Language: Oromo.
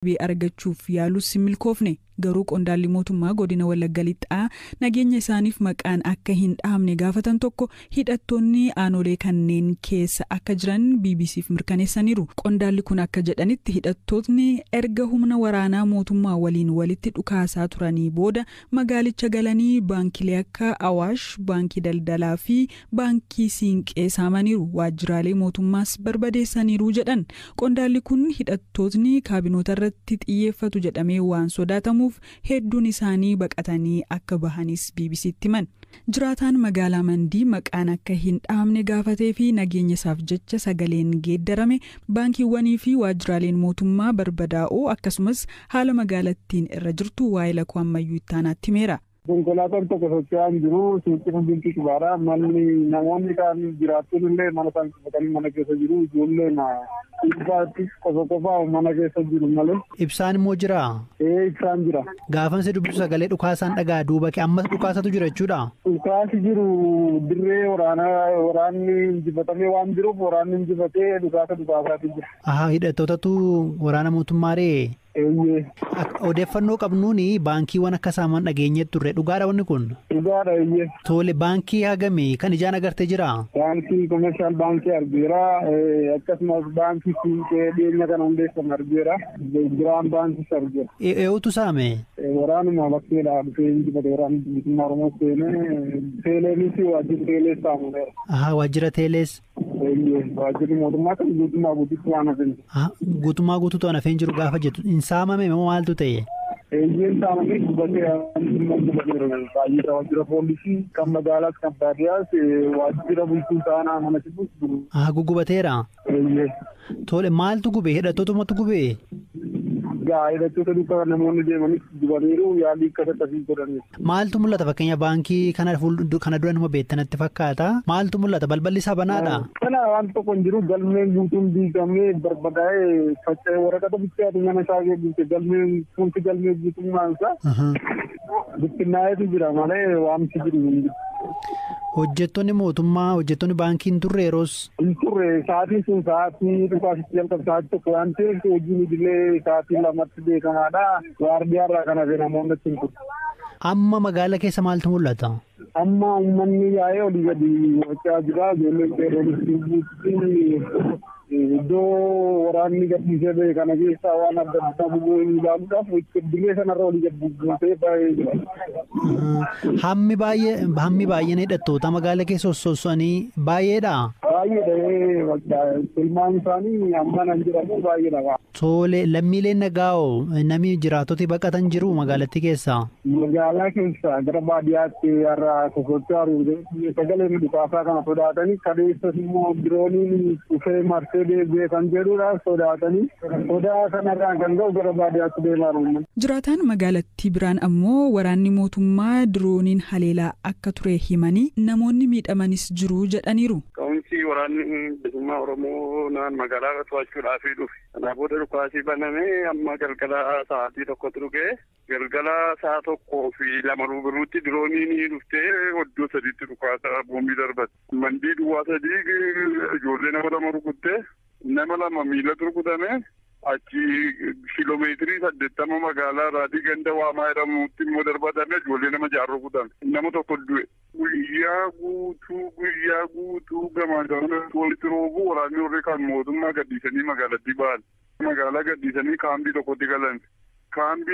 argachuuf yaalus milkoofne garuu qondaalli mootummaa godina Wallagga Lixaa nageenya isaaniif maqaan akka hin dhahamne gaafatan tokko hidhattoonni aanolee kanneen keessa akka jiran BBCf mirkaneessaniiru. Qondaalli kun akka jedhanitti hidhattootni erga humna waraanaa mootummaa waliin walitti dhukaasaa turanii booda magaalicha galanii baankilee akka Awaash, baankii daldalaa fi baankii Siinqee saamaniiru. Waajjiraalee mootummaas barbadeessaniiru jedhan. Qondaalli kun hidhattootni kaabinoota irratti xiyyeeffatu jedhamee waan sodaatamuuf hedduun isaanii baqatanii akka bahanis BBCtti himan. Jiraataan magaalaa Mandii maqaan akka hin dhahamne gaafatee fi nageenya isaaf jecha sagaleen geeddarame baankiiwwanii fi waajjiraaleen mootummaa barbadaa'oo akkasumas haala magaalattiin irra jirtu waa'ee lakkoo ammayyuu ittaanaatti himeera. Konkolaataan tokko socho'aa jiru suuqii biltii kibaraa manni namoonni kaan jiraattuun illee mana isaan qabatanii mana keessa jiru ijoolleen ibsaatti qofa mana keessa jiru malee. Ibsaan immoo jira? Ibsaan jira. Gaafan si dubbisu sagalee dhukaasaan dhagaa duuba kee ammas dhukaasatu jira jechuudha? Dhukaasi jiru dirree waraanni injifatamee waan jiruuf waraanni injifatee dhukaasaatu jira. Hidhattootatu waraana mootummaa ree? Odeeffannoo qabnuuni baankiiwwan akka saaman dhageenye turre dhugaadha wanni kun? Dhugaadha eeyyee. Tole baankii hagamii kan ijaan agartee jira? Baankii komershaal baankii argeera akkasumas baankii Siinqee dhiyeenya kana hundeessan argeera biraan baankis argeera. Eenyutu saame? Waraanuma bakkeedha dhufee injifate waraanni bilisummaa Oromoo seenee teeleenis waajjira teelees saamuleera. Waajjira teelees? Waajjirri mootummaa kan guutummaa guutuutti waan hafeen jiru. Guutummaa guutuutu waan hafeen jiru gaafa jettu hin saamame moo maaltu ta'e? Eeyyeen saamamee gubateera baay'eedha waajjira poolisii kan magaalaas kan baadiyyaas waajjira bulchiinsa taanaa mana cibus jiru. Gugubateera? Eeyyee. Tole maaltu gube? Hidhattootumatu gube? Hidhattoota duukaa namoonni deemanis gubaniiru yaalii akka tattaafii godhaniiru. Maaltu mul'ata fakkeenya baankii kana dura nama beektanatti fakkaata? Maaltu mul'ata? Balballi isaa banaadha? Kana waan tokko hin jiru galmeen guutuun diigamee barbadaa'ee faca'ee waraqata bichaatu mana isaa geejjibte galmeen fuulti galmee guutummaan isaa bittinnaa'eetu jira malee waamsi jiru. Hojjettoonni mootummaa hojjettoonni baankii hin turre yeroos? Hin turre sa'aatiin sun sa'aatii dhufaasitti jalqabu sa'aatii tokko waan ta'eef hojiin idilee sa'aatii lamatti beekamaadha. Waardiyaarraa kana fi namoonni achi hin turre. Amma magaala keessa maaltu mul'ata? Amma uummanni yaa'ee olii gadi wachaa jira. Ijoolleen qeerroon iddoo waraanni gadhiisee ba'e kana keessaa waan adda addaa bubuu ilaaluudhaaf dirree sanarra olii gadi buutee baay'ee jira. Hammi baay'een hidhattoota magaala keessa sossoo'anii baay'eedha? Baay'eedha. Ilmaan isaanii amma nan jedhamu baay'eedha. Tole lammiileen nagaa'oo namni jiraatoti baqatan jiru magaalattii keessa? Magaalaa keessa gara baadiyyaatti har'a sosocho'aa jiru. Sagaleen dhukaasaa kana sodaatanii kaleessas immoo dirooniin dhufee marsee deebi'ee kan jedhudha sodaatanii sodaa kanarraan kan ga'u gara baadiyyaatti deemaa jiru. Jiraataan magaalattii biraan ammoo waraanni mootummaa dirooniin haleelaa akka ture himanii namoonni miidhamanis jiru jedhaniiru. Ka'umsi waraanni bilisummaa Oromoo magaalaa to'achuudhaaf dhufe. Kana booda dhukaasii banamee amma galgala sa'aatii tokkotu dhuge. Galgala sa'a tokkoo fi lama ruubiruutti dirooniin dhuftee iddoo sadiitti dhukaasa boombii darbate. Mandii duwwaa sadii ijoollee nama lama rukuttee nama lama miilatu rukutame achi kiiloomeetirii 80 magaalaa irraatii ganda waamaa jedhamutti immoo darbatame ijoollee nama 6 rukutame. Nama tokko du'e. Guyyaa guutuu gamaa walitti roobuu waraanni warri kan mootummaa gadhiisanii magaalattii ba'an. Magaalaa gadhiisanii kaambii tokkotti galan. Kaambii